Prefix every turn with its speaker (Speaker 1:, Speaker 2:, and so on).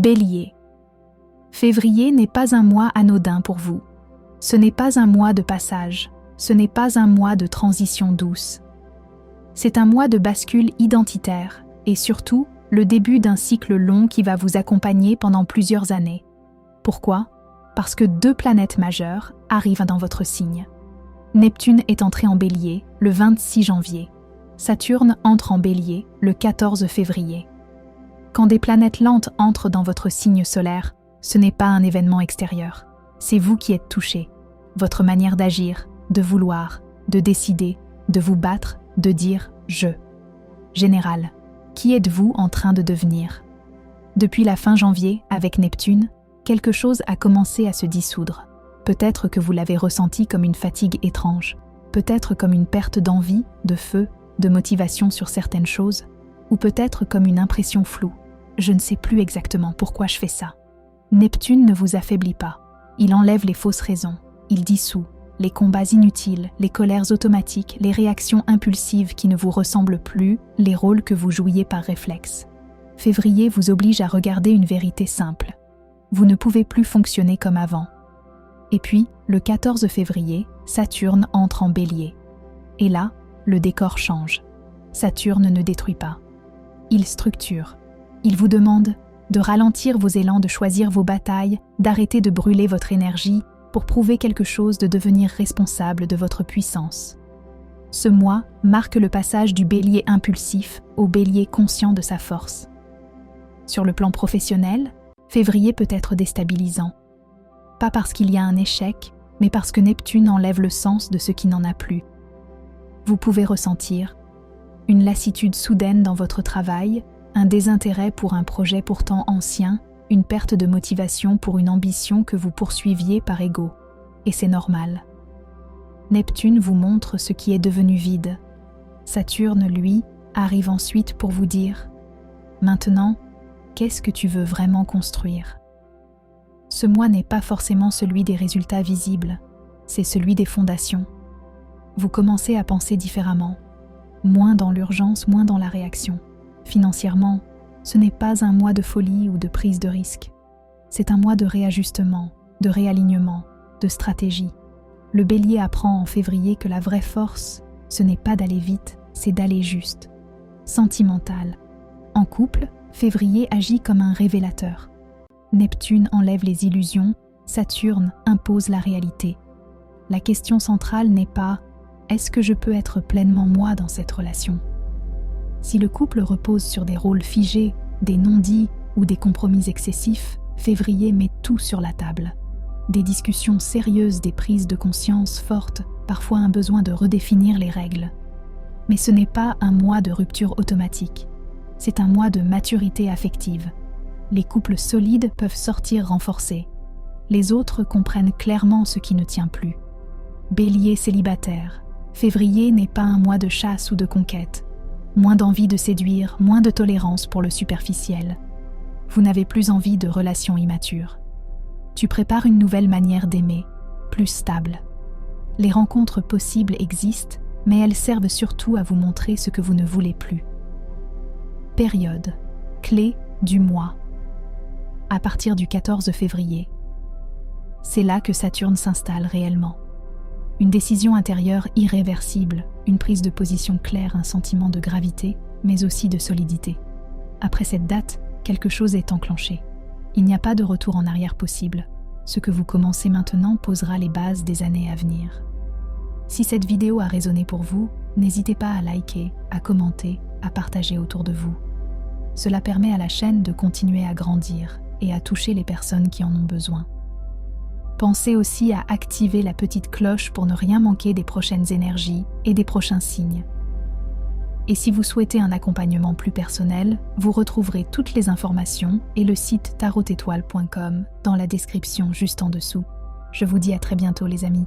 Speaker 1: Bélier. Février n'est pas un mois anodin pour vous. Ce n'est pas un mois de passage, ce n'est pas un mois de transition douce. C'est un mois de bascule identitaire et surtout le début d'un cycle long qui va vous accompagner pendant plusieurs années. Pourquoi ? Parce que 2 planètes majeures arrivent dans votre signe. Neptune est entré en Bélier le 26 janvier. Saturne entre en Bélier le 14 février. Quand des planètes lentes entrent dans votre signe solaire, ce n'est pas un événement extérieur. C'est vous qui êtes touché. Votre manière d'agir, de vouloir, de décider, de vous battre, de dire « je ». Général, qui êtes-vous en train de devenir ? Depuis la fin janvier, avec Neptune, quelque chose a commencé à se dissoudre. Peut-être que vous l'avez ressenti comme une fatigue étrange, peut-être comme une perte d'envie, de feu, de motivation sur certaines choses, ou peut-être comme une impression floue. Je ne sais plus exactement pourquoi je fais ça. Neptune ne vous affaiblit pas. Il enlève les fausses raisons. Il dissout les combats inutiles, les colères automatiques, les réactions impulsives qui ne vous ressemblent plus, les rôles que vous jouiez par réflexe. Février vous oblige à regarder une vérité simple. Vous ne pouvez plus fonctionner comme avant. Et puis, le 14 février, Saturne entre en Bélier. Et là, le décor change. Saturne ne détruit pas. Il structure. Il vous demande de ralentir vos élans, de choisir vos batailles, d'arrêter de brûler votre énergie pour prouver quelque chose, de devenir responsable de votre puissance. Ce mois marque le passage du Bélier impulsif au Bélier conscient de sa force. Sur le plan professionnel, février peut être déstabilisant. Pas parce qu'il y a un échec, mais parce que Neptune enlève le sens de ce qui n'en a plus. Vous pouvez ressentir une lassitude soudaine dans votre travail, un désintérêt pour un projet pourtant ancien, une perte de motivation pour une ambition que vous poursuiviez par ego. Et c'est normal. Neptune vous montre ce qui est devenu vide. Saturne, lui, arrive ensuite pour vous dire « Maintenant, qu'est-ce que tu veux vraiment construire ?» Ce mois n'est pas forcément celui des résultats visibles, c'est celui des fondations. Vous commencez à penser différemment, moins dans l'urgence, moins dans la réaction. Financièrement, ce n'est pas un mois de folie ou de prise de risque. C'est un mois de réajustement, de réalignement, de stratégie. Le Bélier apprend en février que la vraie force, ce n'est pas d'aller vite, c'est d'aller juste. Sentimental. En couple, février agit comme un révélateur. Neptune enlève les illusions, Saturne impose la réalité. La question centrale n'est pas « est-ce que je peux être pleinement moi dans cette relation ?» Si le couple repose sur des rôles figés, des non-dits ou des compromis excessifs, février met tout sur la table. Des discussions sérieuses, des prises de conscience fortes, parfois un besoin de redéfinir les règles. Mais ce n'est pas un mois de rupture automatique. C'est un mois de maturité affective. Les couples solides peuvent sortir renforcés. Les autres comprennent clairement ce qui ne tient plus. Bélier célibataire. Février n'est pas un mois de chasse ou de conquête. Moins d'envie de séduire, moins de tolérance pour le superficiel. Vous n'avez plus envie de relations immatures. Tu prépares une nouvelle manière d'aimer, plus stable. Les rencontres possibles existent, mais elles servent surtout à vous montrer ce que vous ne voulez plus. Période, clé du mois. À partir du 14 février. C'est là que Saturne s'installe réellement. Une décision intérieure irréversible, une prise de position claire, un sentiment de gravité, mais aussi de solidité. Après cette date, quelque chose est enclenché. Il n'y a pas de retour en arrière possible. Ce que vous commencez maintenant posera les bases des années à venir. Si cette vidéo a résonné pour vous, n'hésitez pas à liker, à commenter, à partager autour de vous. Cela permet à la chaîne de continuer à grandir et à toucher les personnes qui en ont besoin. Pensez aussi à activer la petite cloche pour ne rien manquer des prochaines énergies et des prochains signes. Et si vous souhaitez un accompagnement plus personnel, vous retrouverez toutes les informations et le site tarotétoile.com dans la description juste en dessous. Je vous dis à très bientôt les amis.